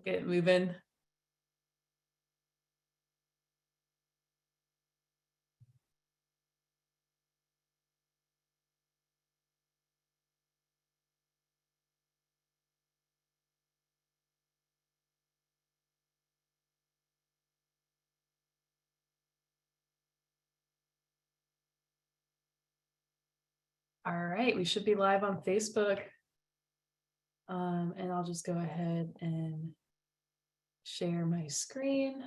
get it moving. All right, we should be live on Facebook. And I'll just go ahead and share my screen.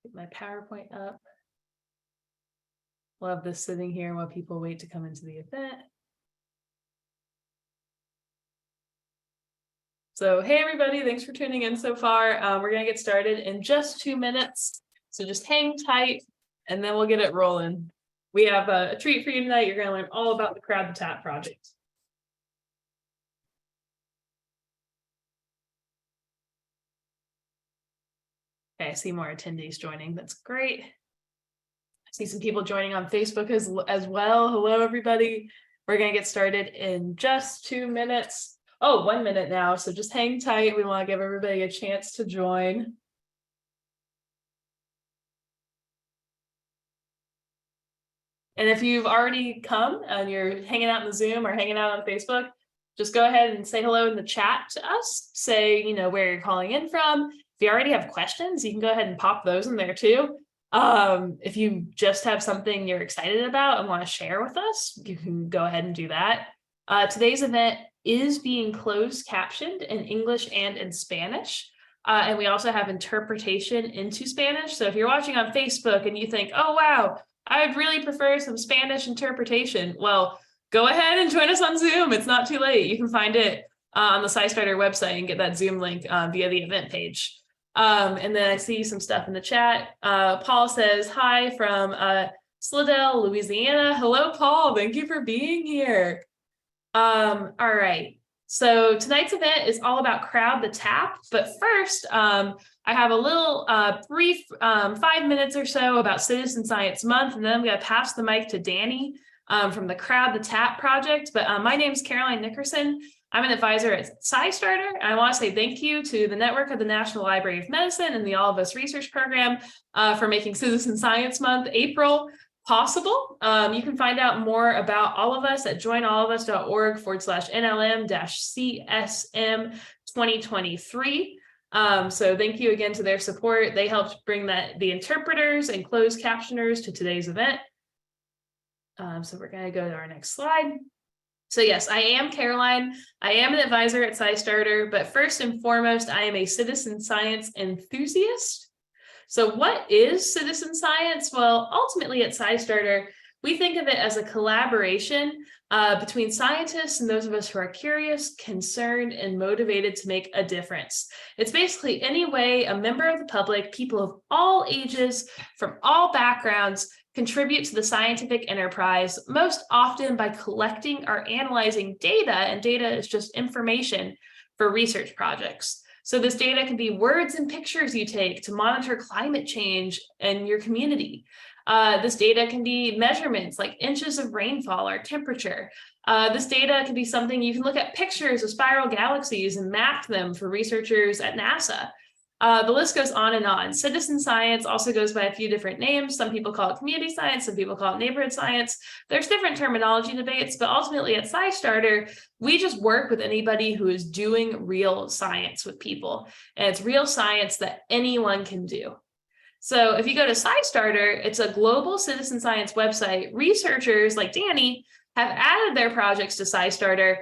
Get my PowerPoint up. Love this sitting here while people wait to come into the event. So, hey everybody, thanks for tuning in so far. We're gonna get started in just 2 minutes. So just hang tight and then we'll get it rolling. We have a treat for you tonight. You're gonna learn all about the Crowd the Tap project. Okay, I see more attendees joining. That's great. I see some people joining on Facebook as well. Hello, everybody. We're gonna get started in just 2 minutes. Oh, 1 minute now. So just hang tight. We want to give everybody a chance to join. And if you've already come and you're hanging out in the Zoom or hanging out on Facebook, just go ahead and say hello in the chat to us. Say, where you're calling in from. If you already have questions, you can go ahead and pop those in there too. If you just have something you're excited about and want to share with us, you can go ahead and do that. Today's event is being closed captioned in English and in Spanish. And we also have interpretation into Spanish. So if you're watching on Facebook and you think, oh, wow, I would really prefer some Spanish interpretation. Well, go ahead and join us on Zoom. It's not too late. You can find it on the SciStarter via and get that Zoom link via the event page. And then I see some stuff in the chat. Paul says, hi from Slidell, Louisiana. Hello, Paul. Thank you for being here. All right. So tonight's event is all about Crowd the Tap. But first, I have a little brief 5 minutes or so about Citizen Science Month, and then I'm going to pass the mic to Danny from the Crowd the Tap project. But my name is Caroline Nickerson. I'm an advisor at SciStarter, and I want to say thank you to the network of the National Library of Medicine and the All of Us Research Program for making Citizen Science Month, April, possible. You can find out more about all of us at joinallofus.org/NLM-CSM 2023. So thank you again to their support. They helped bring the interpreters and closed captioners to today's event. So we're going to go to our next slide. So yes, I am Caroline. I am an advisor at SciStarter, but first and foremost, I am a citizen science enthusiast. So what is citizen science? Well, ultimately at SciStarter, we think of it as a collaboration between scientists and those of us who are curious, concerned, and motivated to make a difference. It's basically any way a member of the public, people of all ages, from all backgrounds, contribute to the scientific enterprise, most often by collecting or analyzing data, and data is just information for research projects. So this data can be words and pictures you take to monitor climate change in your community. This data can be measurements like inches of rainfall or temperature. This data can be something you can look at pictures of spiral galaxies and map them for researchers at NASA. The list goes on and on. Citizen science also goes by a few different names. Some people call it community science, some people call it neighborhood science. There's different terminology debates, but ultimately at SciStarter, we just work with anybody who is doing real science with people. And it's real science that anyone can do. So if you go to SciStarter, it's a global citizen science website. Researchers like Danny have added their projects to SciStarter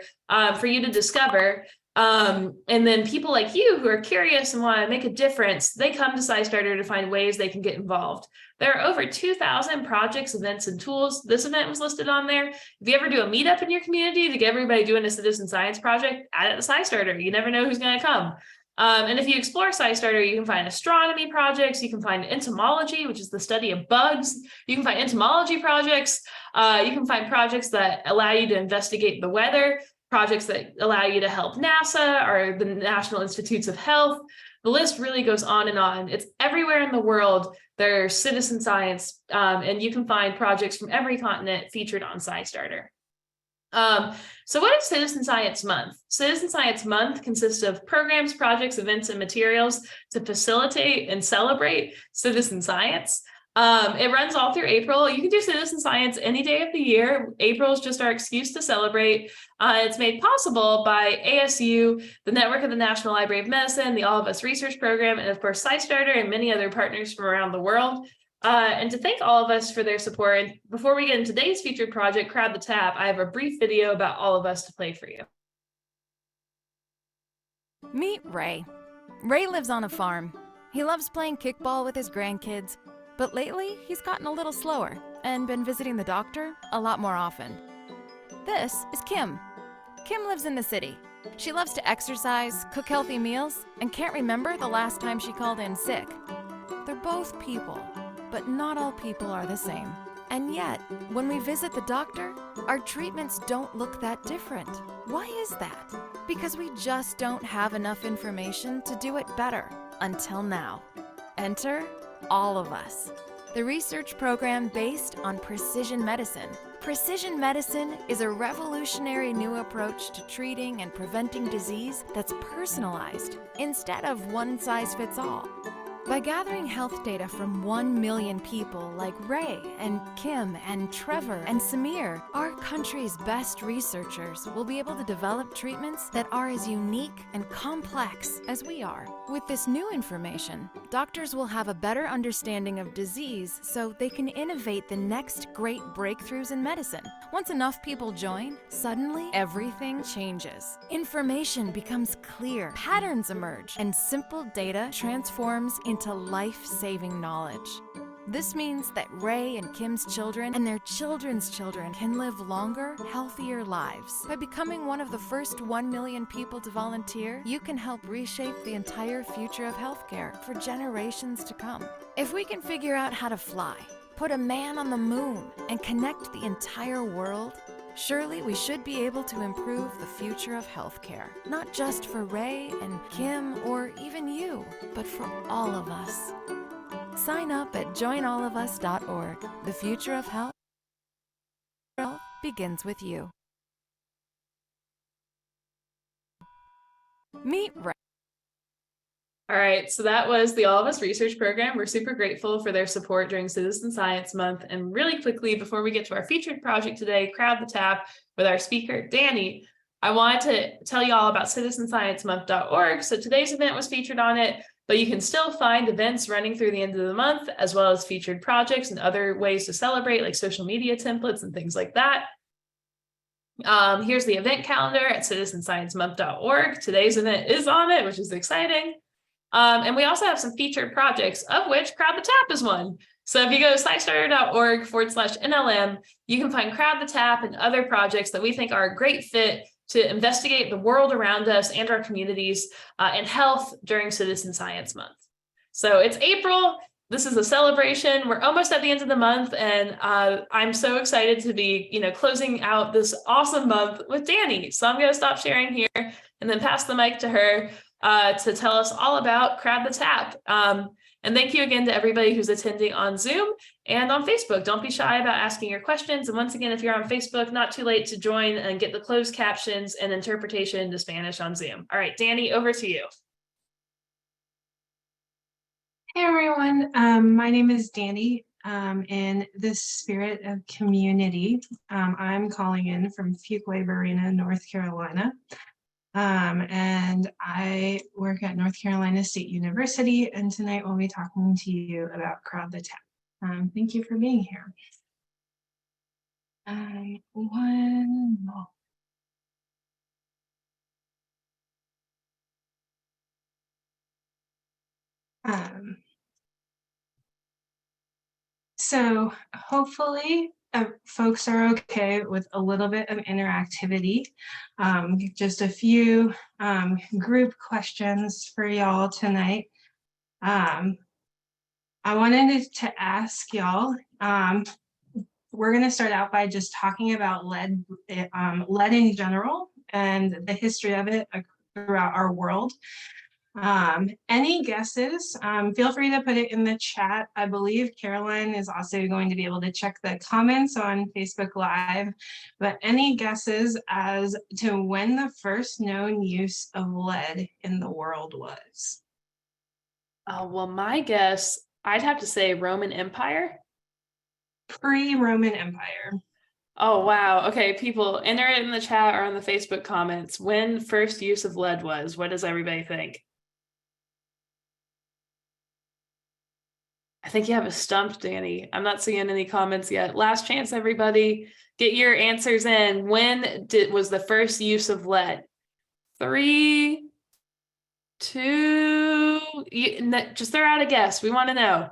for you to discover. And then people like you who are curious and want to make a difference, they come to SciStarter to find ways they can get involved. There are over 2,000 projects, events, and tools. This event was listed on there. If you ever do a meetup in your community to get everybody doing a citizen science project, add it to SciStarter. You never know who's going to come. And if you explore SciStarter, you can find astronomy projects, you can find entomology, which is the study of bugs. You can find entomology projects. You can find projects that allow you to investigate the weather, projects that allow you to help NASA or the National Institutes of Health. The list really goes on and on. It's everywhere in the world. There's citizen science, and you can find projects from every continent featured on SciStarter. So what is Citizen Science Month? Citizen Science Month consists of programs, projects, events, and materials to facilitate and celebrate citizen science. It runs all through April. You can do citizen science any day of the year. April is just our excuse to celebrate. It's made possible by ASU, the Network of the National Library of Medicine, the All of Us Research Program, and of course, SciStarter and many other partners from around the world. And to thank all of us for their support. And before we get into today's featured project, Crowd the Tap, I have a brief video about all of us to play for you. Meet Ray. Ray lives on a farm. He loves playing kickball with his grandkids, but lately he's gotten a little slower and been visiting the doctor a lot more often. This is Kim. Kim lives in the city. She loves to exercise, cook healthy meals, and can't remember the last time she called in sick. They're both people, but not all people are the same. And yet, when we visit the doctor, our treatments don't look that different. Why is that? Because we just don't have enough information to do it better. Until now. Enter all of us. The research program based on precision medicine. Precision medicine is a revolutionary new approach to treating and preventing disease that's personalized instead of one size fits all. By gathering health data from 1 million people like Ray and Kim and Trevor and Samir, our country's best researchers will be able to develop treatments that are as unique and complex as we are. With this new information, doctors will have a better understanding of disease so they can innovate the next great breakthroughs in medicine. Once enough people join, suddenly everything changes. Information becomes clear, patterns emerge, and simple data transforms into life-saving knowledge. This means that Ray and Kim's children and their children's children can live longer, healthier lives. By becoming one of the first 1 million people to volunteer, you can help reshape the entire future of healthcare for generations to come. If we can figure out how to fly, put a man on the moon, and connect the entire world, surely we should be able to improve the future of healthcare. Not just for Ray and Kim or even you, but for all of us. Sign up at joinallofus.org. The future of health begins with you. Meet Ray. All right, so that was the All of Us Research Program. We're super grateful for their support during Citizen Science Month. And really quickly, before we get to our featured project today, Crowd the Tap, with our speaker, Danny, I wanted to tell you all about citizensciencemonth.org. So today's event was featured on it, but you can still find events running through the end of the month, as well as featured projects and other ways to celebrate, like social media templates and things like that. Here's the event calendar at citizensciencemonth.org. Today's event is on it, which is exciting. And we also have some featured projects, of which Crowd the Tap is one. So if you go to SciStarter.org/NLM, you can find Crowd the Tap and other projects that we think are a great fit to investigate the world around us and our communities and health during Citizen Science Month. So it's April. This is a celebration. We're almost at the end of the month, and I'm so excited to be, closing out this awesome month with Danny. So I'm going to stop sharing here and then pass the mic to her to tell us all about Crowd the Tap. And thank you again to everybody who's attending on Zoom and on Facebook. Don't be shy about asking your questions. And once again, if you're on Facebook, not too late to join and get the closed captions and interpretation into Spanish on Zoom. All right, Danny, over to you. Hey everyone, my name is Danny. In the spirit of community, I'm calling in from Fuquay-Varina, North Carolina. And I work at North Carolina State University, and tonight we'll be talking to you about Crowd the Tap. Thank you for being here. One more. So hopefully folks are okay with a little bit of interactivity. Just a few group questions for y'all tonight. I wanted to ask y'all, we're going to start out by just talking about lead in general and the history of it throughout our world. Any guesses? Feel free to put it in the chat. I believe Caroline is also going to be able to check the comments on Facebook Live, but any guesses as to when the first known use of lead in the world was? Oh, well, my guess, I'd have to say Roman Empire. Pre-Roman Empire. Oh, wow. Okay, people, enter it in the chat or on the Facebook comments. When first use of lead was, what does everybody think? I think you have a stumped, Danny. I'm not seeing any comments yet. Last chance, everybody. Get your answers in. When was the first use of lead? 3, 2, just throw out a guess. We want to know.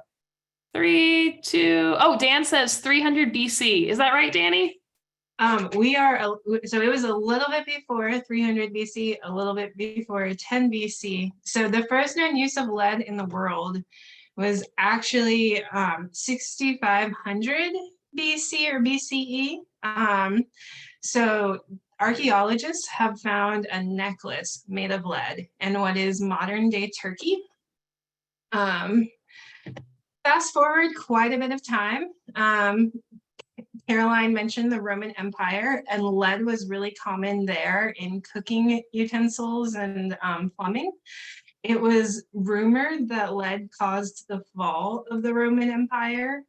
3, 2. Oh, Dan says 300 BC. Is that right, Danny? So it was a little bit before 300 BC, a little bit before 10 BC. So the first known use of lead in the world was actually 6500 BC or BCE. So archaeologists have found a necklace made of lead in what is modern day Turkey. Fast forward quite a bit of time. Caroline mentioned the Roman Empire, and lead was really common there in cooking utensils and plumbing. It was rumored that lead caused the fall of the Roman Empire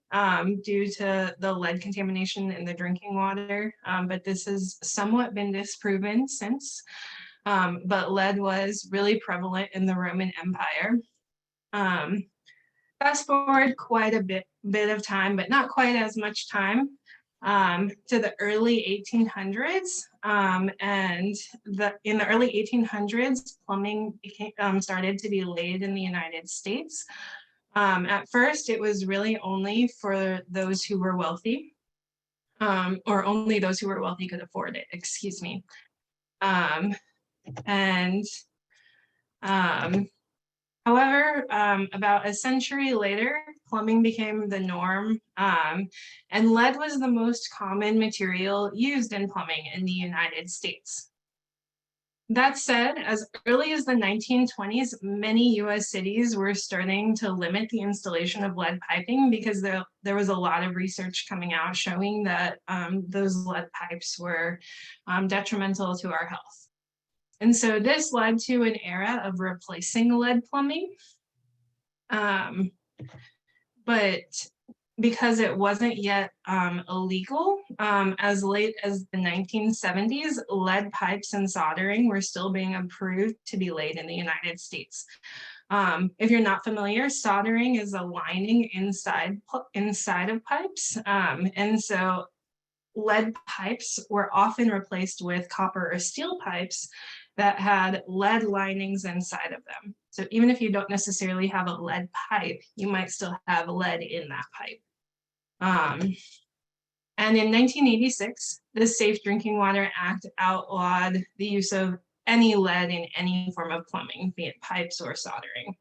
due to the lead contamination in the drinking water, but this has somewhat been disproven since. But lead was really prevalent in the Roman Empire. Fast forward quite a bit of time, but not quite as much time, to the early 1800s. And in the early 1800s, plumbing started to be laid in the United States. At first, it was really only for those who were wealthy, or only those who were wealthy could afford it, excuse me. However, about a century later, plumbing became the norm, and lead was the most common material used in plumbing in the United States. That said, as early as the 1920s, many US cities were starting to limit the installation of lead piping because there was a lot of research coming out showing that those lead pipes were detrimental to our health. And so this led to an era of replacing lead plumbing. But because it wasn't yet illegal, as late as the 1970s, lead pipes and soldering were still being approved to be laid in the United States. If you're not familiar, soldering is a lining inside of pipes. And so lead pipes were often replaced with copper or steel pipes that had lead linings inside of them. So even if you don't necessarily have a lead pipe, you might still have lead in that pipe. And in 1986, the Safe Drinking Water Act outlawed the use of any lead in any form of plumbing, be it pipes or soldering.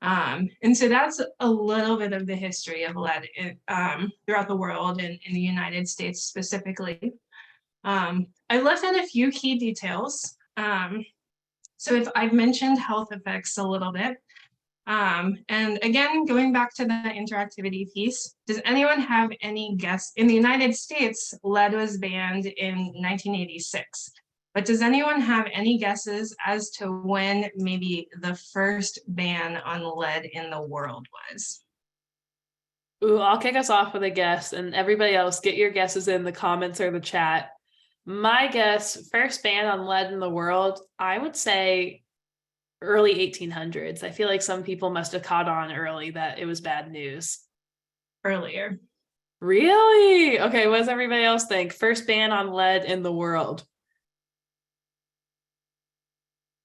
And so that's a little bit of the history of lead throughout the world and in the United States specifically. I left in a few key details. So if I've mentioned health effects a little bit, and again, going back to the interactivity piece, does anyone have any guess? In the United States, lead was banned in 1986. But does anyone have any guesses as to when maybe the first ban on lead in the world was? Ooh, I'll kick us off with a guess, and everybody else, get your guesses in the comments or the chat. My guess, first ban on lead in the world, I would say early 1800s. I feel like some people must have caught on early that it was bad news. Earlier. Really? Okay, what does everybody else think? First ban on lead in the world.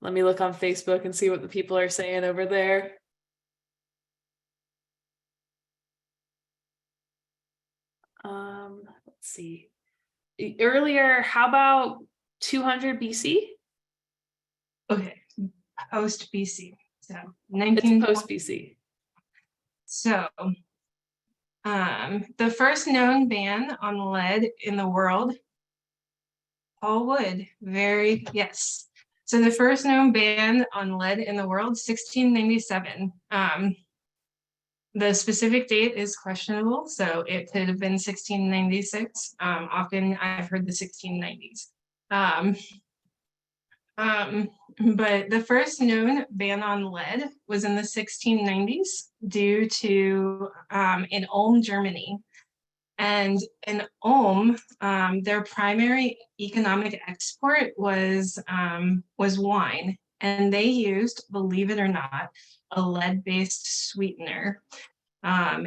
Let me look on Facebook and see what the people are saying over there. Let's see. Earlier, how about 200 BC? Okay, post BC. So It's post BC. So the first known ban on lead in the world, Paul Wood, yes. So the first known ban on lead in the world, 1697. The specific date is questionable, so it could have been 1696. Often I've heard the 1690s. But the first known ban on lead was in the 1690s due to in Ulm, Germany. And in Ulm, their primary economic export was wine, and they used, believe it or not, a lead-based sweetener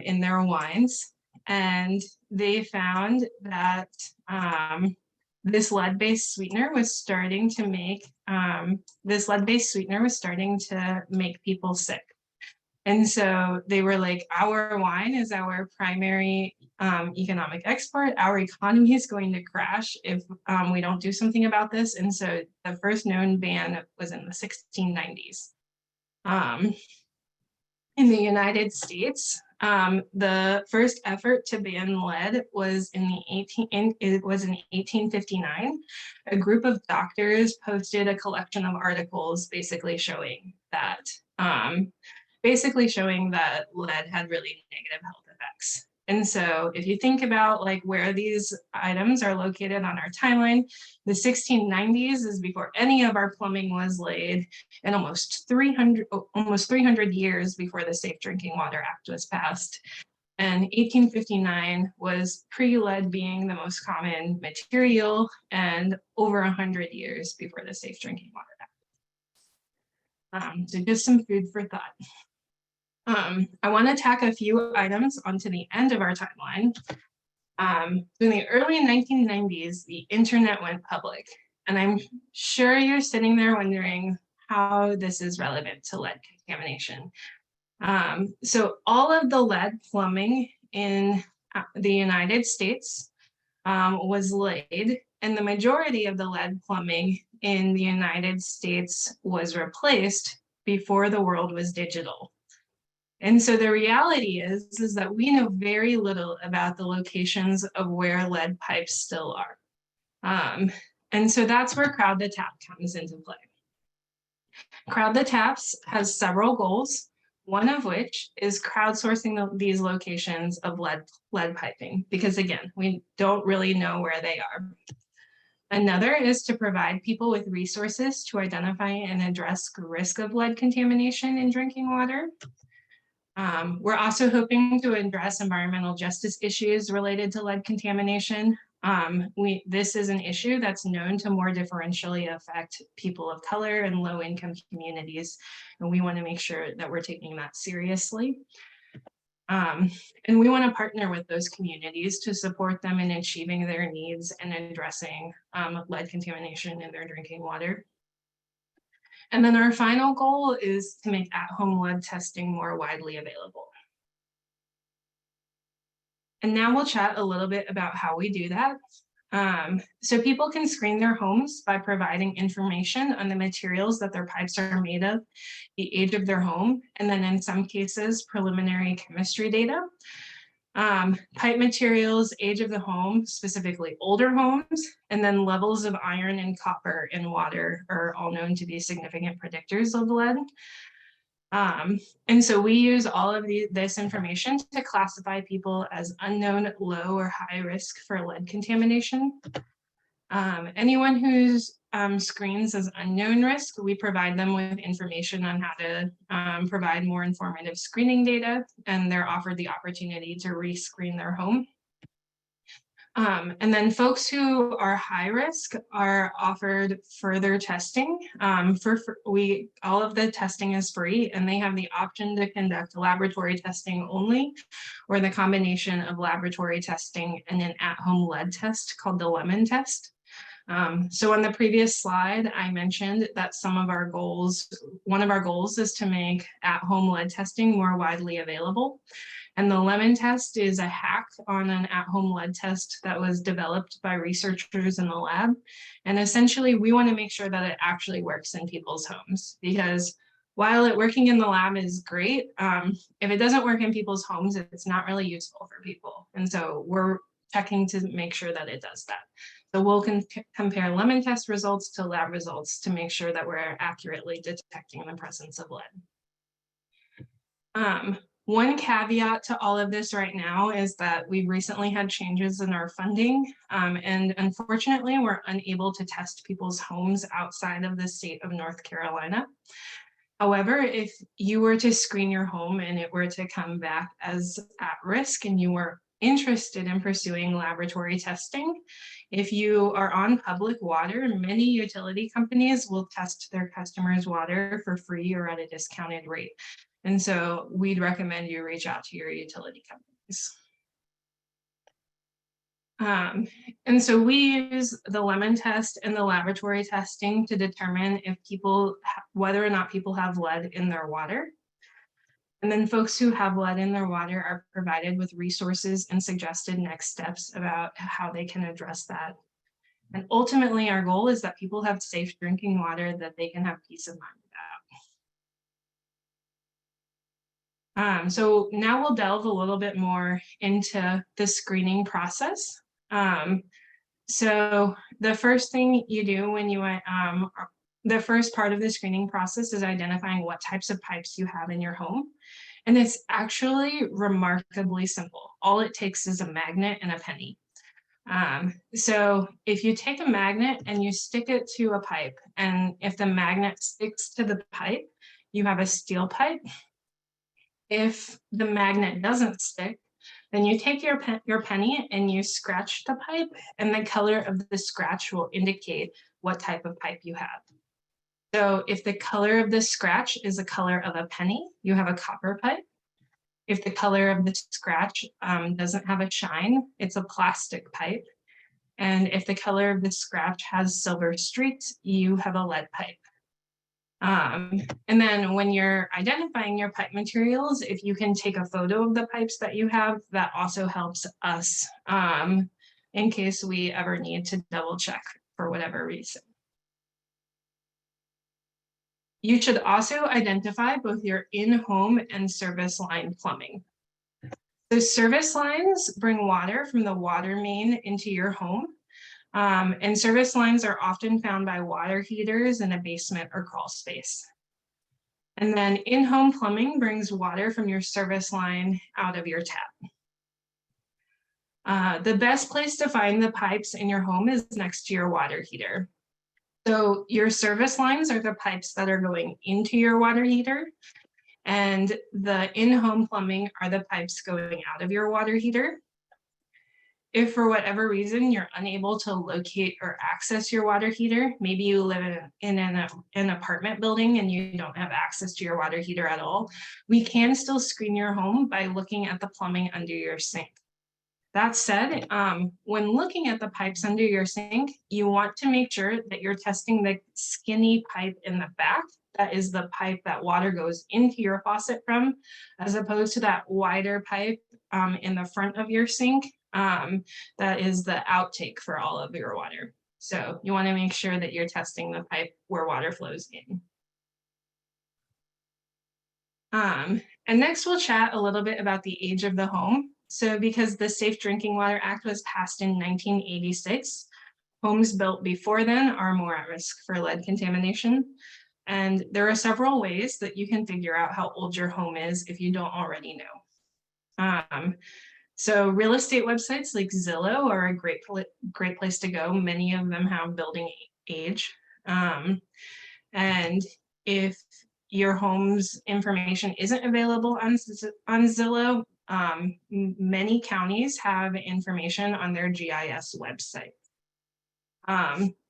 in their wines. And they found that this lead-based sweetener was starting to make people sick. And so they were like, our wine is our primary economic export. Our economy is going to crash if we don't do something about this. And so the first known ban was in the 1690s. In the United States, the first effort to ban lead was in 1859. A group of doctors posted a collection of articles basically showing that lead had really negative health effects. And so if you think about like where these items are located on our timeline, the 1690s is before any of our plumbing was laid, and almost 300 years before the Safe Drinking Water Act was passed. And 1859 was pre-lead being the most common material, and over 100 years before the Safe Drinking Water Act. So just some food for thought. I want to tack a few items onto the end of our timeline. In the early 1990s, the internet went public, and I'm sure you're sitting there wondering how this is relevant to lead contamination. So all of the lead plumbing in the United States was laid, and the majority of the lead plumbing in the United States was replaced before the world was digital. And so the reality is that we know very little about the locations of where lead pipes still are. And so that's where Crowd the Tap comes into play. Crowd the Taps has several goals, one of which is crowdsourcing these locations of lead piping, because again, we don't really know where they are. Another is to provide people with resources to identify and address risk of lead contamination in drinking water. We're also hoping to address environmental justice issues related to lead contamination. This is an issue that's known to more differentially affect people of color and low-income communities, and we want to make sure that we're taking that seriously. And we want to partner with those communities to support them in achieving their needs and addressing lead contamination in their drinking water. And then our final goal is to make at-home lead testing more widely available. And now we'll chat a little bit about how we do that. So people can screen their homes by providing information on the materials that their pipes are made of, the age of their home, and then in some cases, preliminary chemistry data. Pipe materials, age of the home, specifically older homes, and then levels of iron and copper in water are all known to be significant predictors of lead. And so we use all of this information to classify people as unknown, low, or high risk for lead contamination. Anyone who's screens as unknown risk, we provide them with information on how to provide more informative screening data, and they're offered the opportunity to re-screen their home. And then folks who are high risk are offered further testing. All of the testing is free, and they have the option to conduct laboratory testing only, or the combination of laboratory testing and an at-home lead test called the lemon test. So on the previous slide, I mentioned that one of our goals is to make at-home lead testing more widely available. And the lemon test is a hack on an at-home lead test that was developed by researchers in the lab. And essentially, we want to make sure that it actually works in people's homes, because while it working in the lab is great, if it doesn't work in people's homes, it's not really useful for people. And so we're checking to make sure that it does that. So we'll compare lemon test results to lab results to make sure that we're accurately detecting the presence of lead. One caveat to all of this right now is that we've recently had changes in our funding, and unfortunately, we're unable to test people's homes outside of the state of North Carolina. However, if you were to screen your home and it were to come back as at risk and you were interested in pursuing laboratory testing, if you are on public water, many utility companies will test their customers' water for free or at a discounted rate. And so we'd recommend you reach out to your utility companies. And so we use the lemon test and the laboratory testing to determine if whether or not people have lead in their water. And then folks who have lead in their water are provided with resources and suggested next steps about how they can address that. And ultimately, our goal is that people have safe drinking water that they can have peace of mind about. So now we'll delve a little bit more into the screening process. So the first thing you do when you the first part of the screening process is identifying what types of pipes you have in your home. And it's actually remarkably simple. All it takes is a magnet and a penny. So if you take a magnet and you stick it to a pipe, and if the magnet sticks to the pipe, you have a steel pipe. If the magnet doesn't stick, then you take your penny and you scratch the pipe, and the color of the scratch will indicate what type of pipe you have. So if the color of the scratch is the color of a penny, you have a copper pipe. If the color of the scratch doesn't have a shine, it's a plastic pipe. And if the color of the scratch has silver streaks, you have a lead pipe. And then when you're identifying your pipe materials, if you can take a photo of the pipes that you have, that also helps us in case we ever need to double check for whatever reason. You should also identify both your in-home and service line plumbing. The service lines bring water from the water main into your home. And service lines are often found by water heaters in a basement or crawl space. And then in-home plumbing brings water from your service line out of your tap. The best place to find the pipes in your home is next to your water heater. So your service lines are the pipes that are going into your water heater, and the in-home plumbing are the pipes going out of your water heater. If for whatever reason you're unable to locate or access your water heater, maybe you live in an apartment building and you don't have access to your water heater at all, we can still screen your home by looking at the plumbing under your sink. That said, when looking at the pipes under your sink, you want to make sure that you're testing the skinny pipe in the back. That is the pipe that water goes into your faucet from, as opposed to that wider pipe in the front of your sink. That is the outtake for all of your water. So you want to make sure that you're testing the pipe where water flows in. And next we'll chat a little bit about the age of the home. So because the Safe Drinking Water Act was passed in 1986, homes built before then are more at risk for lead contamination. And there are several ways that you can figure out how old your home is if you don't already know. So real estate websites like Zillow are a great place to go. Many of them have building age. And if your home's information isn't available on Zillow, many counties have information on their GIS website.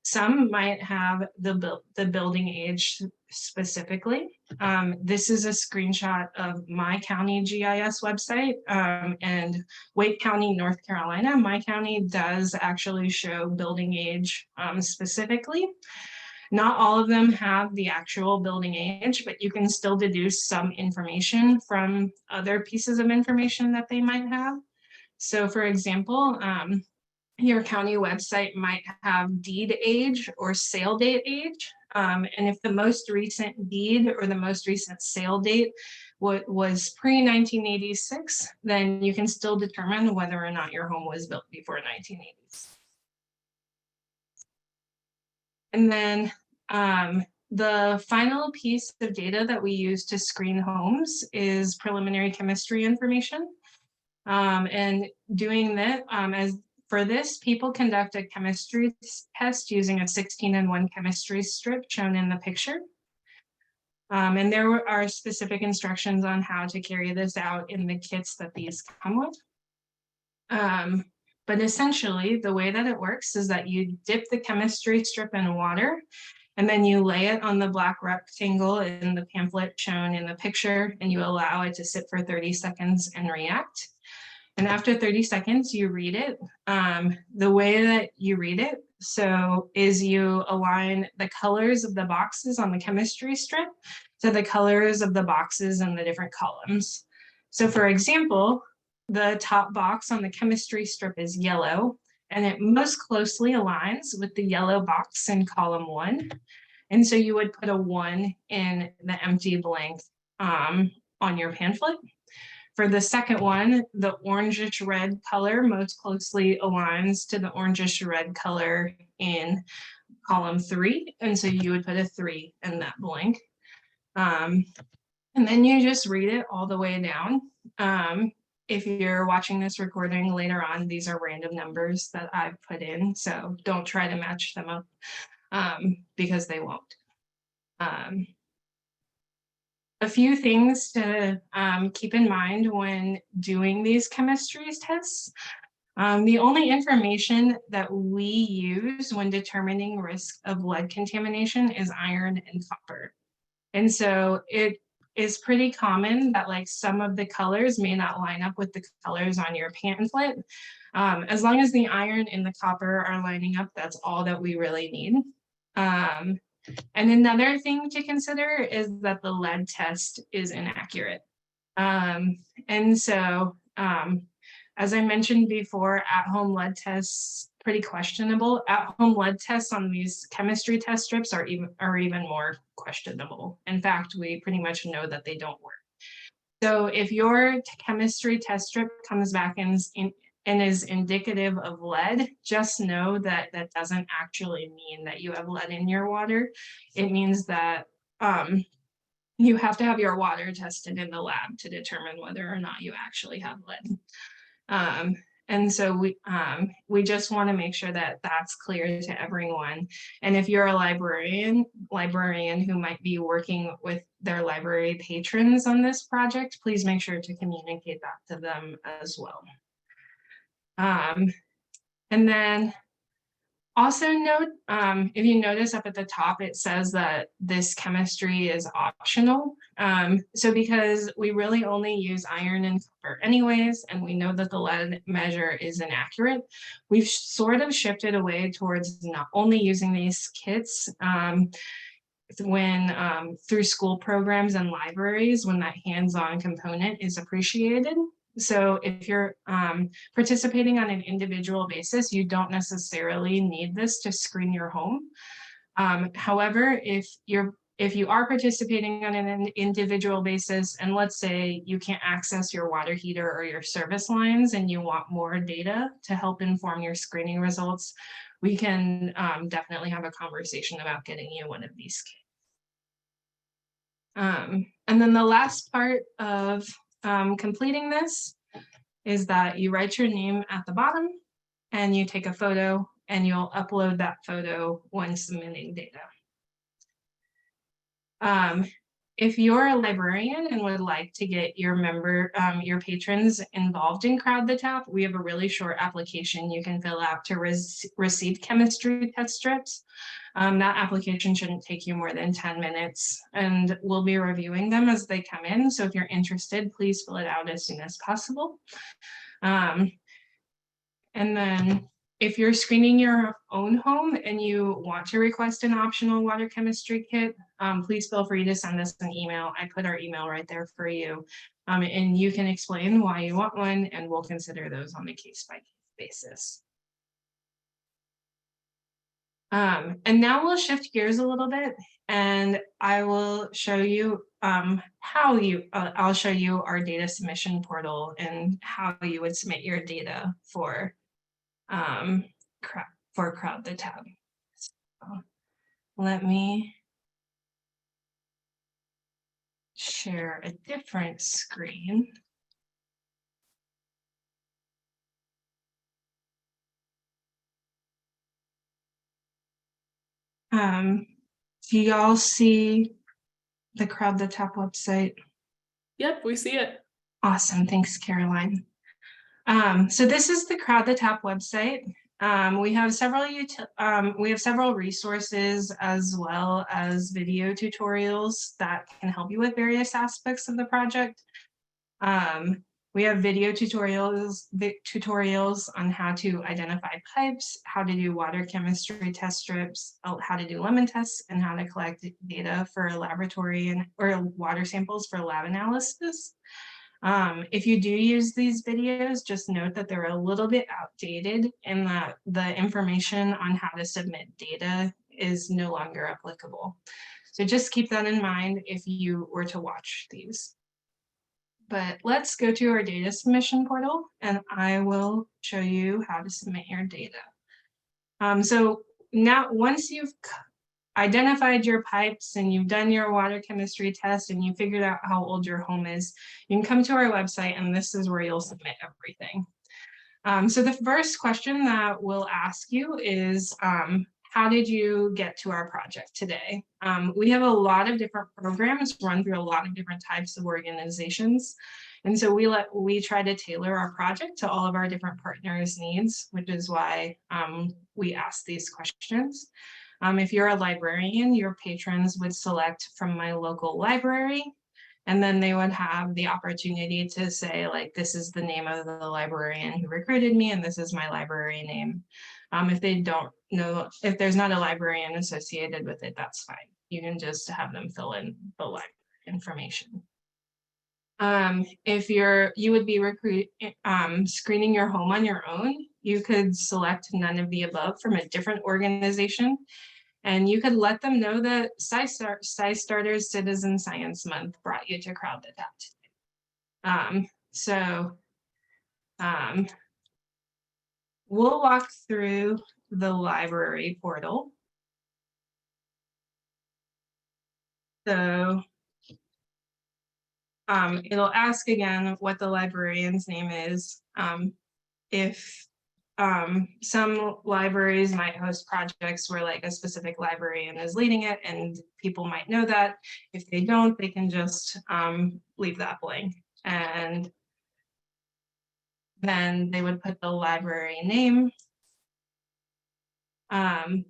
Some might have the building age specifically. This is a screenshot of my county GIS website, and Wake County, North Carolina. My county does actually show building age specifically. Not all of them have the actual building age, but you can still deduce some information from other pieces of information that they might have. So for example, your county website might have deed age or sale date age. And if the most recent deed or the most recent sale date was pre-1986, then you can still determine whether or not your home was built before 1980s. And then the final piece of data that we use to screen homes is preliminary chemistry information. And doing that, as for this, people conduct a chemistry test using a 16:1 chemistry strip shown in the picture. And there are specific instructions on how to carry this out in the kits that these come with. But essentially, the way that it works is that you dip the chemistry strip in water, and then you lay it on the black rectangle in the pamphlet shown in the picture, and you allow it to sit for 30 seconds and react. And after 30 seconds, you read it. The way that you read it, is you align the colors of the boxes on the chemistry strip to the colors of the boxes in the different columns. So for example, the top box on the chemistry strip is yellow, and it most closely aligns with the yellow box in column 1. And so you would put a 1 in the empty blank on your pamphlet. For the second one, the orangish red color most closely aligns to the orangish red color in column 3. And so you would put a 3 in that blank. And then you just read it all the way down. If you're watching this recording later on, these are random numbers that I've put in, so don't try to match them up because they won't. A few things to keep in mind when doing these chemistry tests. The only information that we use when determining risk of lead contamination is iron and copper. And so it is pretty common that like some of the colors may not line up with the colors on your pamphlet. As long as the iron and the copper are lining up, that's all that we really need. And another thing to consider is that the lead test is inaccurate. And so, as I mentioned before, at-home lead tests, pretty questionable. At-home lead tests on these chemistry test strips are even more questionable. In fact, we pretty much know that they don't work. So if your chemistry test strip comes back and is indicative of lead, just know that that doesn't actually mean that you have lead in your water. It means that you have to have your water tested in the lab to determine whether or not you actually have lead. And so we just want to make sure that that's clear to everyone. And if you're a librarian who might be working with their library patrons on this project, please make sure to communicate that to them as well. And then also note, if you notice up at the top, it says that this chemistry is optional. So because we really only use iron and copper anyways, and we know that the lead measure is inaccurate, we've sort of shifted away towards not only using these kits when through school programs and libraries, when that hands-on component is appreciated. So if you're participating on an individual basis, you don't necessarily need this to screen your home. However, if you are participating on an individual basis, and let's say you can't access your water heater or your service lines and you want more data to help inform your screening results, we can definitely have a conversation about getting you one of these kits. And then the last part of completing this is that you write your name at the bottom and you take a photo and you'll upload that photo when submitting data. If you're a librarian and would like to get your patrons involved in Crowd the Tap, we have a really short application you can fill out to receive chemistry test strips. That application shouldn't take you more than 10 minutes, and we'll be reviewing them as they come in. So if you're interested, please fill it out as soon as possible. And then if you're screening your own home and you want to request an optional water chemistry kit, please feel free to send us an email. I put our email right there for you. And you can explain why you want one, and we'll consider those on a case-by-case basis. And now we'll shift gears a little bit, and I will show you I'll show you our data submission portal and how you would submit your data for Crowd the Tab. So, let me share a different screen. Do y'all see the Crowd the Tap website? Yep, we see it. Awesome, thanks, Caroline. So this is the Crowd the Tap website. We have several resources as well as video tutorials that can help you with various aspects of the project. We have video tutorials on how to identify pipes, how to do water chemistry test strips, how to do lemon tests, and how to collect data for laboratory or water samples for lab analysis. If you do use these videos, just note that they're a little bit outdated and that the information on how to submit data is no longer applicable. So just keep that in mind if you were to watch these. But let's go to our data submission portal and I will show you how to submit your data. So now once you've identified your pipes and you've done your water chemistry test and you figured out how old your home is, you can come to our website and this is where you'll submit everything. So the first question that we'll ask you is, how did you get to our project today? We have a lot of different programs run through a lot of different types of organizations. And so we try to tailor our project to all of our different partners' needs, which is why we ask these questions. If you're a librarian, your patrons would select from my local library, and then they would have the opportunity to say, like, this is the name of the librarian who recruited me, and this is my library name. If they don't know, if there's not a librarian associated with it, that's fine. You can just have them fill in the library information. If you would be screening your home on your own, you could select none of the above from a different organization. And you could let them know that SciStarter's Citizen Science Month brought you to Crowd the Tap today. We'll walk through the library portal. So it'll ask again what the librarian's name is. If some libraries might host projects where like a specific librarian is leading it and people might know that. If they don't, they can just leave that blank. And then they would put the library name.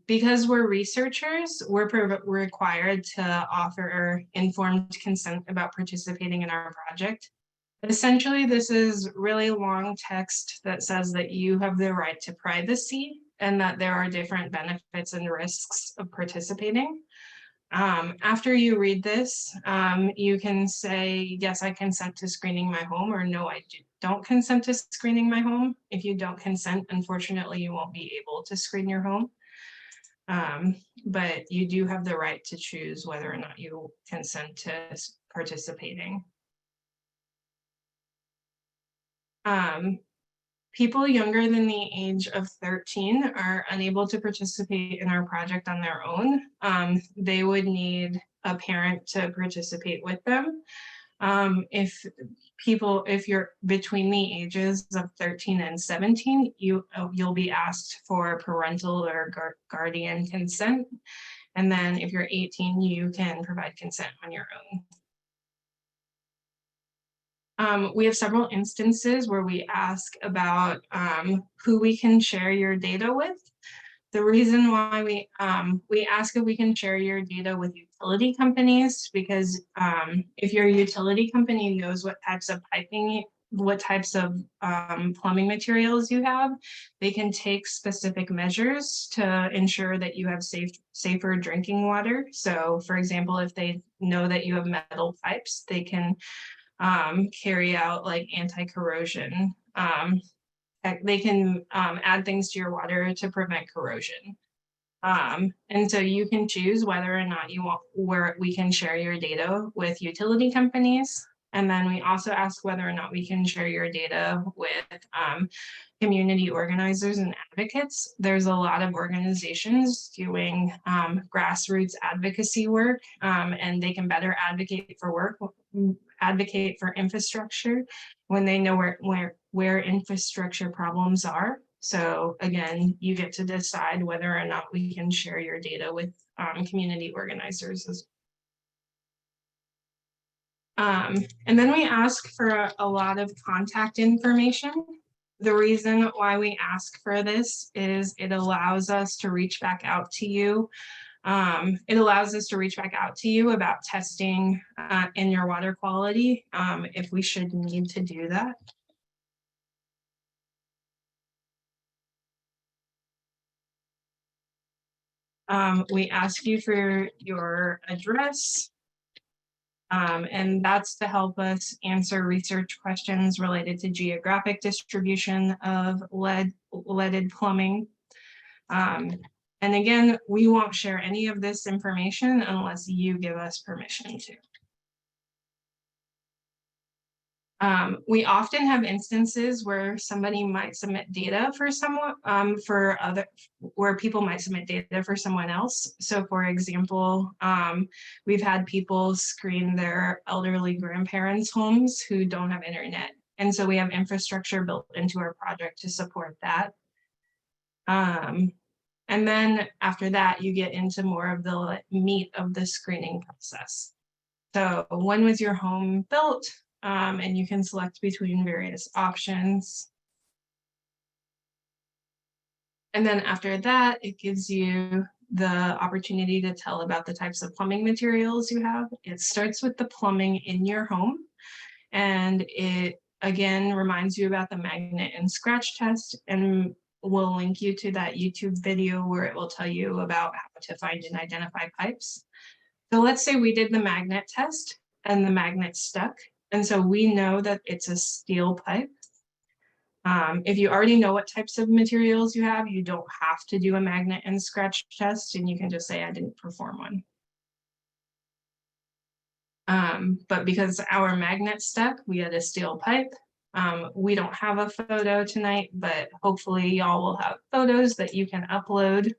Because we're researchers, we're required to offer informed consent about participating in our project. Essentially, this is really long text that says that you have the right to privacy and that there are different benefits and risks of participating. After you read this, you can say, yes, I consent to screening my home, or no, I don't consent to screening my home. If you don't consent, unfortunately, you won't be able to screen your home. But you do have the right to choose whether or not you consent to participating. People younger than the age of 13 are unable to participate in our project on their own. They would need a parent to participate with them. If you're between the ages of 13 and 17, you'll be asked for parental or guardian consent. And then if you're 18, you can provide consent on your own. We have several instances where we ask about who we can share your data with. The reason why we ask if we can share your data with utility companies, because if your utility company knows what types of piping, what types of plumbing materials you have, they can take specific measures to ensure that you have safer drinking water. So for example, if they know that you have metal pipes, they can carry out like anti-corrosion. They can add things to your water to prevent corrosion. And so you can choose whether or not you want where we can share your data with utility companies. And then we also ask whether or not we can share your data with community organizers and advocates. There's a lot of organizations doing grassroots advocacy work, and they can better advocate for infrastructure when they know where infrastructure problems are. So again, you get to decide whether or not we can share your data with community organizers. And then we ask for a lot of contact information. The reason why we ask for this is it allows us to reach back out to you. It allows us to reach back out to you about testing in your water quality if we should need to do that. We ask you for your address, and that's to help us answer research questions related to geographic distribution of leaded plumbing. And again, we won't share any of this information unless you give us permission to. We often have instances where somebody might submit data for someone, where people might submit data for someone else. So for example, we've had people screen their elderly grandparents' homes who don't have internet. And so we have infrastructure built into our project to support that. And then after that, you get into more of the meat of the screening process. So when was your home built? And you can select between various options. And then after that, it gives you the opportunity to tell about the types of plumbing materials you have. It starts with the plumbing in your home. And it again reminds you about the magnet and scratch test, and we'll link you to that YouTube video where it will tell you about how to find and identify pipes. So let's say we did the magnet test and the magnet stuck. And so we know that it's a steel pipe. If you already know what types of materials you have, you don't have to do a magnet and scratch test, and you can just say, I didn't perform one. But because our magnet stuck, we had a steel pipe. We don't have a photo tonight, but hopefully y'all will have photos that you can upload.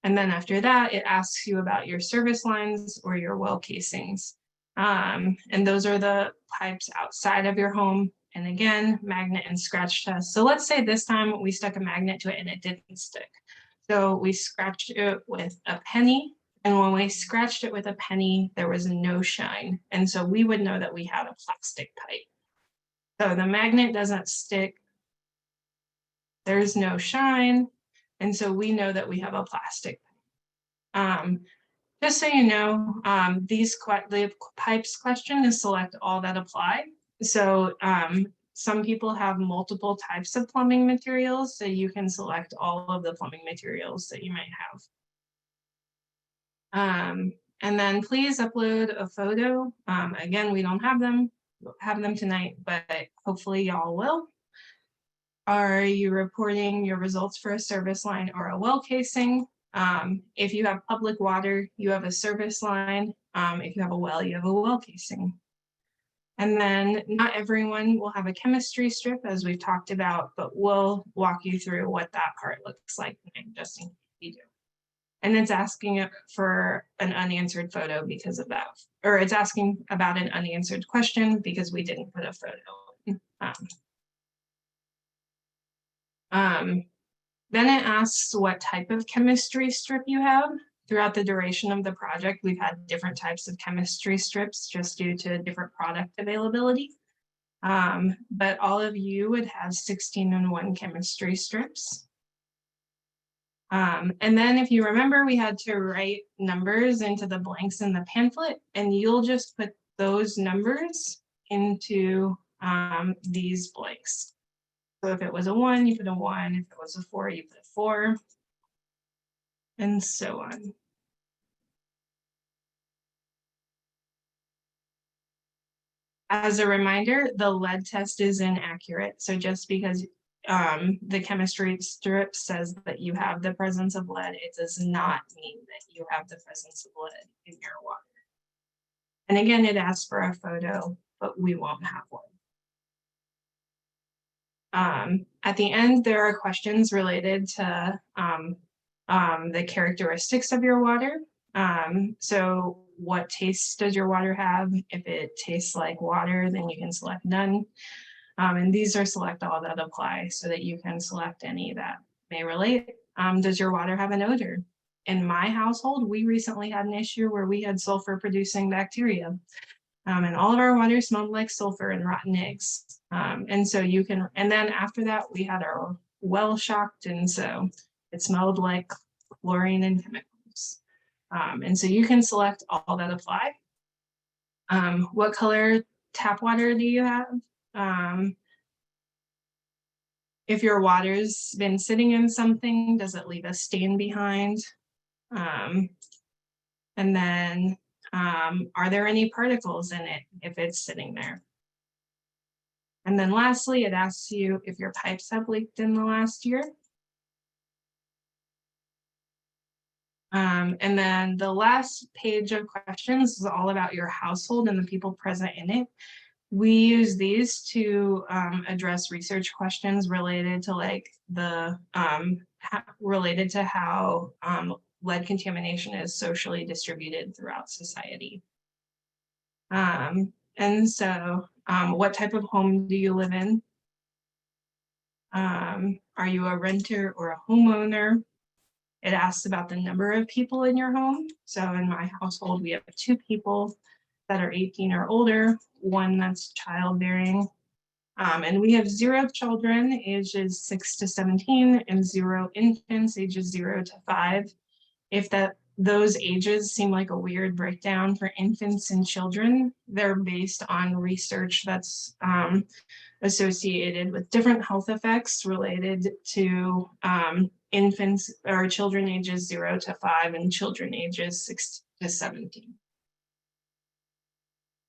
And then after that, it asks you about your service lines or your well casings. And those are the pipes outside of your home. And again, magnet and scratch test. So let's say this time we stuck a magnet to it and it didn't stick. So we scratched it with a penny. And when we scratched it with a penny, there was no shine. And so we would know that we had a plastic pipe. So the magnet doesn't stick. There's no shine. And so we know that we have a plastic pipe. Just so you know, the pipes question is select all that apply. So some people have multiple types of plumbing materials, so you can select all of the plumbing materials that you might have. And then please upload a photo. Again, we don't have them tonight, but hopefully y'all will. Are you reporting your results for a service line or a well casing? If you have public water, you have a service line. If you have a well, you have a well casing. And then not everyone will have a chemistry strip, as we've talked about, but we'll walk you through what that part looks like just in case you do. And it's asking for an unanswered photo because of that, or it's asking about an unanswered question because we didn't put a photo. Then it asks what type of chemistry strip you have. Throughout the duration of the project, we've had different types of chemistry strips just due to different product availability. But all of you would have 16-in-1 chemistry strips. And then if you remember, we had to write numbers into the blanks in the pamphlet, and you'll just put those numbers into these blanks. So if it was a 1, you put a 1. If it was a 4, you put a 4. And so on. As a reminder, the lead test is inaccurate. So just because the chemistry strip says that you have the presence of lead, it does not mean that you have the presence of lead in your water. And again, it asks for a photo, but we won't have one. At the end, there are questions related to the characteristics of your water. So what taste does your water have? If it tastes like water, then you can select none. And these are select all that apply so that you can select any that may relate. Does your water have an odor? In my household, we recently had an issue where we had sulfur producing bacteria. And all of our water smelled like sulfur and rotten eggs. And so you can, and then after that, we had our well shocked. And so it smelled like chlorine and chemicals. And so you can select all that apply. What color tap water do you have? If your water's been sitting in something, does it leave a stain behind? And then are there any particles in it if it's sitting there? And then lastly, it asks you if your pipes have leaked in the last year. And then the last page of questions is all about your household and the people present in it. We use these to address research questions related to like the related to how lead contamination is socially distributed throughout society. And so what type of home do you live in? Are you a renter or a homeowner? It asks about the number of people in your home. So in my household, we have 2 people that are 18 or older, 1 that's childbearing. And we have 0 children ages 6 to 17 and 0 infants ages 0 to 5. If those ages seem like a weird breakdown for infants and children, they're based on research that's associated with different health effects related to infants or children ages 0 to 5 and children ages 6 to 17.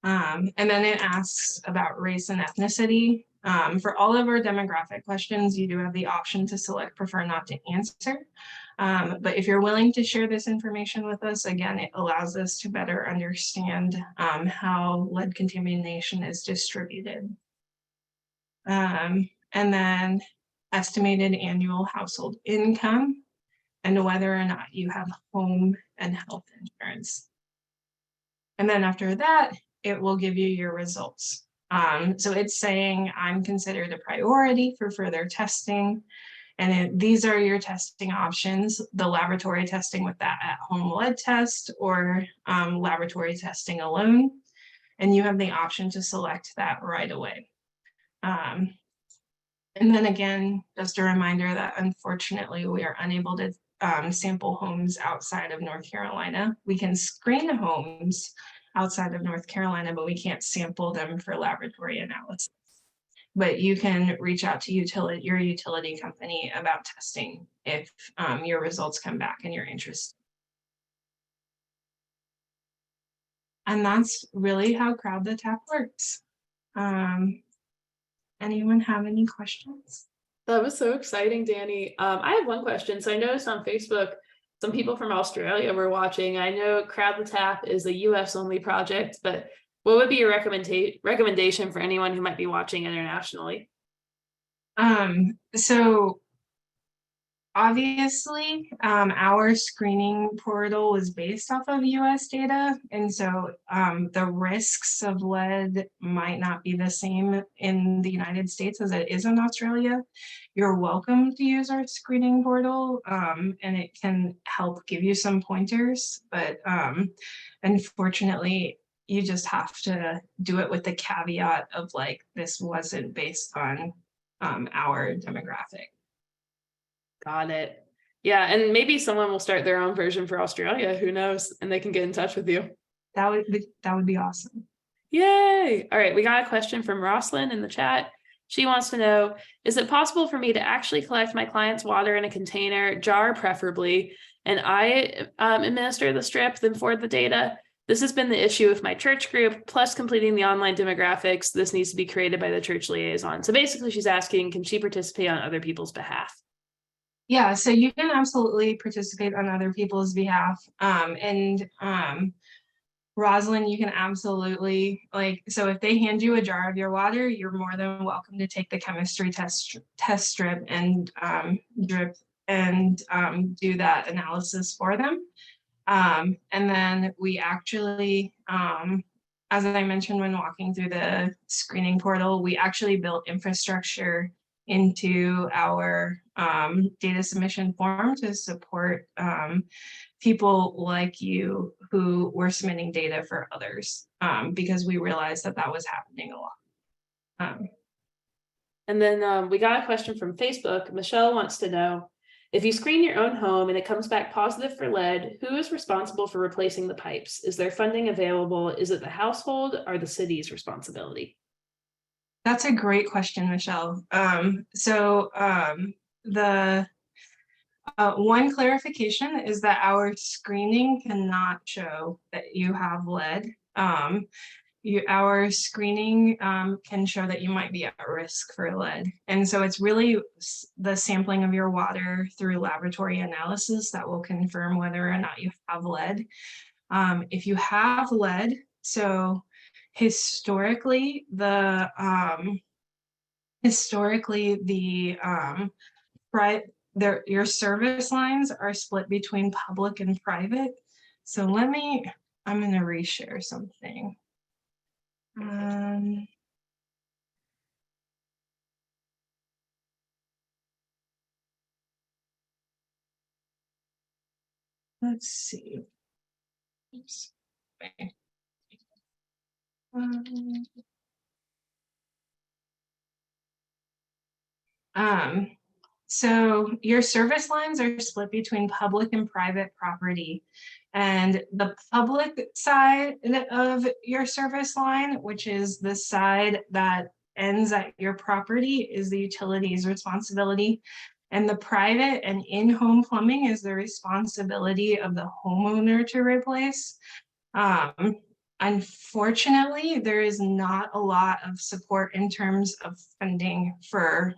And then it asks about race and ethnicity. For all of our demographic questions, you do have the option to select prefer not to answer. But if you're willing to share this information with us, again, it allows us to better understand how lead contamination is distributed. And then estimated annual household income and whether or not you have home and health insurance. And then after that, it will give you your results. So it's saying I'm considered a priority for further testing. And these are your testing options, the laboratory testing with that at-home lead test or laboratory testing alone. And you have the option to select that right away. And then again, just a reminder that unfortunately we are unable to sample homes outside of North Carolina. We can screen homes outside of North Carolina, but we can't sample them for laboratory analysis. But you can reach out to your utility company about testing if your results come back and you're interested. And that's really how Crowd the Tap works. Anyone have any questions? That was so exciting, Danny. I have one question. So I noticed on Facebook, some people from Australia were watching. I know Crowd the Tap is a US only project, but what would be your recommendation for anyone who might be watching internationally? So obviously, our screening portal was based off of US data. And so the risks of lead might not be the same in the United States as it is in Australia. You're welcome to use our screening portal and it can help give you some pointers, but unfortunately, you just have to do it with the caveat of like, this wasn't based on our demographic. Got it. Yeah, and maybe someone will start their own version for Australia, who knows, and they can get in touch with you. That would be awesome. Yay. All right, we got a question from Roslyn in the chat. She wants to know, is it possible for me to actually collect my client's water in a container, jar preferably, and I administer the strip, then forward the data? This has been the issue with my church group, plus completing the online demographics. This needs to be created by the church liaison. So basically she's asking, can she participate on other people's behalf? Yeah, so you can absolutely participate on other people's behalf. Rosalind, you can absolutely, like, so if they hand you a jar of your water, you're more than welcome to take the chemistry test strip and drip and do that analysis for them. And then we actually, as I mentioned when walking through the screening portal, we actually built infrastructure into our data submission form to support people like you who were submitting data for others, because we realized that that was happening a lot. And then we got a question from Facebook. Michelle wants to know, if you screen your own home and it comes back positive for lead, who is responsible for replacing the pipes? Is there funding available? Is it the household or the city's responsibility? That's a great question, Michelle. The one clarification is that our screening cannot show that you have lead. Our screening can show that you might be at risk for lead. And so it's really the sampling of your water through laboratory analysis that will confirm whether or not you have lead. If you have lead, so historically, your service lines are split between public and private. So I'm going to reshare something. Let's see. Oops. Okay. So your service lines are split between public and private property. And the public side of your service line, which is the side that ends at your property, is the utility's responsibility. And the private and in-home plumbing is the responsibility of the homeowner to replace. Unfortunately, there is not a lot of support in terms of funding for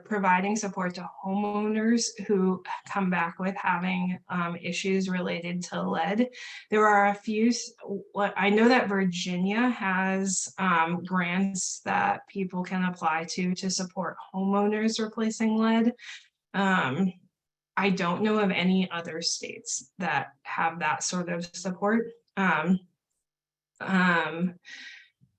providing support to homeowners who come back with having issues related to lead. There are a few, I know that Virginia has grants that people can apply to support homeowners replacing lead. I don't know of any other states that have that sort of support.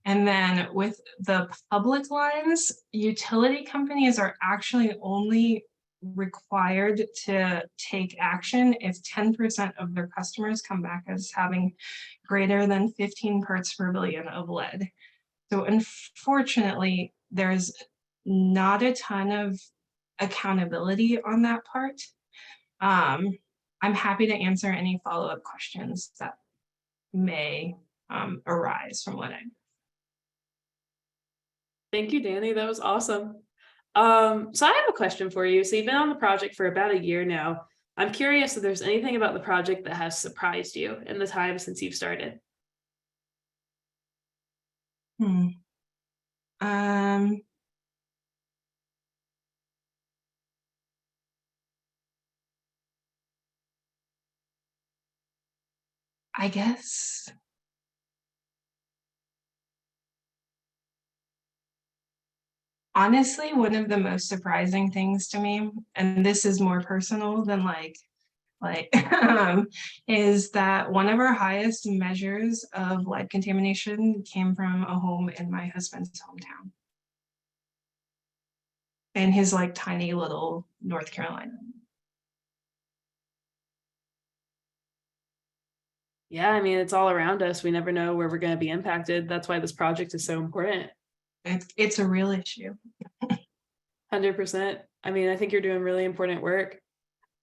And then with the public lines, utility companies are actually only required to take action if 10% of their customers come back as having greater than 15 parts per billion of lead. So unfortunately, there's not a ton of accountability on that part. I'm happy to answer any follow-up questions that may arise from what I. Thank you, Danny. That was awesome. So I have a question for you. So you've been on the project for about a year now. I'm curious if there's anything about the project that has surprised you in the time since you've started. I guess honestly, one of the most surprising things to me, and this is more personal than is that one of our highest measures of lead contamination came from a home in my husband's hometown. In his tiny little North Carolina. Yeah, I mean, it's all around us. We never know where we're going to be impacted. That's why this project is so important. It's a real issue. 100%. I mean, I think you're doing really important work.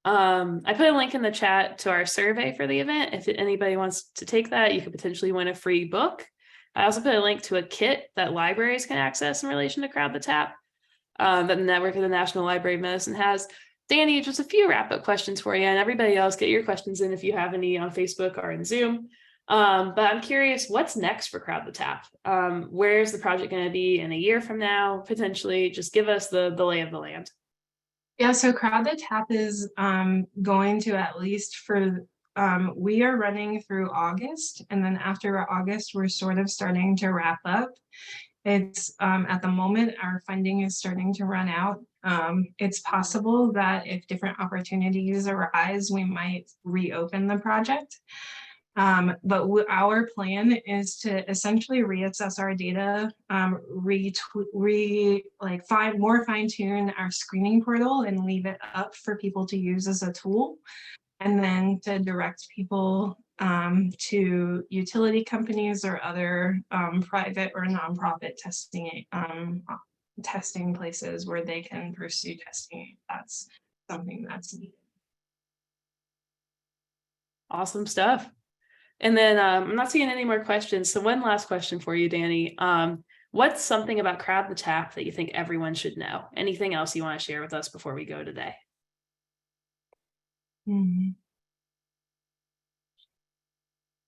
I put a link in the chat to our survey for the event. If anybody wants to take that, you could potentially win a free book. I also put a link to a kit that libraries can access in relation to Crowd the Tap that the Network of the National Library of Medicine has. Danny, just a few wrap-up questions for you, and everybody else get your questions in if you have any on Facebook or in Zoom. But I'm curious, what's next for Crowd the Tap? Where's the project going to be in a year from now, potentially? Just give us the lay of the land. Yeah, so Crowd the Tap is going to, at least for we are running through August, and then after August, we're sort of starting to wrap up. It's at the moment, our funding is starting to run out. It's possible that if different opportunities arise, we might reopen the project. But our plan is to essentially reassess our data, fine tune our screening portal and leave it up for people to use as a tool, and then to direct people to utility companies or other private or nonprofit testing places where they can pursue testing if that's something that's needed. Awesome stuff. And then I'm not seeing any more questions. So one last question for you, Danny. What's something about Crowd the Tap that you think everyone should know? Anything else you want to share with us before we go today?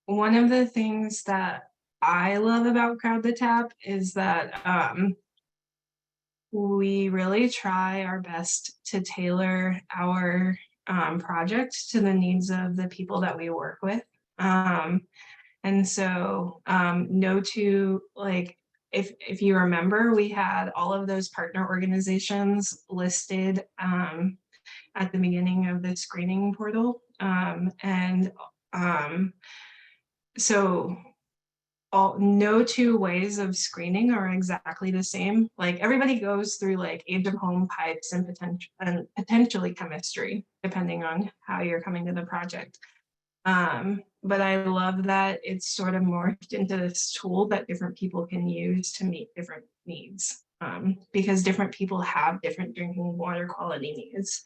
One of the things that I love about Crowd the Tap is that we really try our best to tailor our project to the needs of the people that we work with. And so if you remember, we had all of those partner organizations listed at the beginning of the screening portal. So no two ways of screening are exactly the same. Like everybody goes through like age of home, pipes, and potentially chemistry, depending on how you're coming to the project. But I love that it's sort of morphed into this tool that different people can use to meet different needs, because different people have different drinking water quality needs.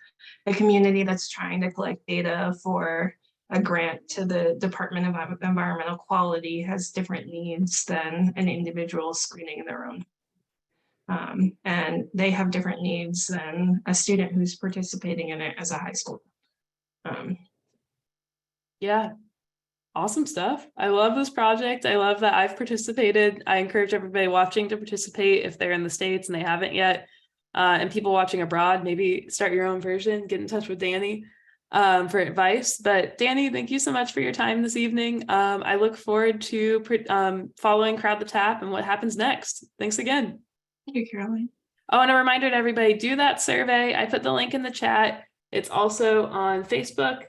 A community that's trying to collect data for a grant to the Department of Environmental Quality has different needs than an individual screening their own. And they have different needs than a student who's participating in it as a high school. Yeah, awesome stuff. I love this project. I love that I've participated. I encourage everybody watching to participate if they're in the States and they haven't yet. And people watching abroad, maybe start your own version, get in touch with Danny for advice. But Danny, thank you so much for your time this evening. I look forward to following Crowd the Tap and what happens next. Thanks again. Thank you, Caroline. Oh, and a reminder to everybody, do that survey. I put the link in the chat. It's also on Facebook.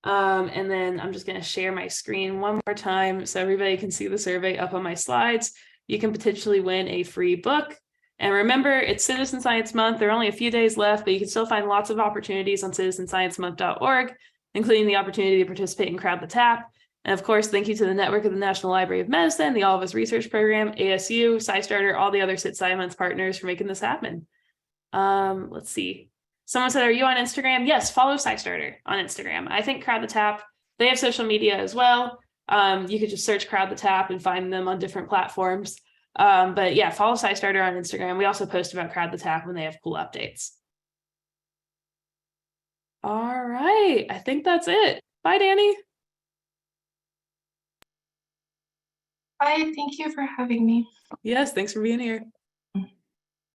And then I'm just going to share my screen one more time so everybody can see the survey up on my slides. You can potentially win a free book. And remember, it's Citizen Science Month. There are only a few days left, but you can still find lots of opportunities on citizensciencemonth.org, including the opportunity to participate in Crowd the Tap. And of course, thank you to the network of the National Library of Medicine, the All of Us Research Program, ASU, SciStarter, all the other Cit-Sci partners for making this happen. Let's see. Someone said, are you on Instagram? Yes, follow SciStarter on Instagram. I think Crowd the Tap, they have social media as well. You could just search Crowd the Tap and find them on different platforms. But yeah, follow SciStarter on Instagram. We also post about Crowd the Tap when they have cool updates. All right, I think that's it. Bye, Danny. Bye, thank you for having me. Yes, thanks for being here.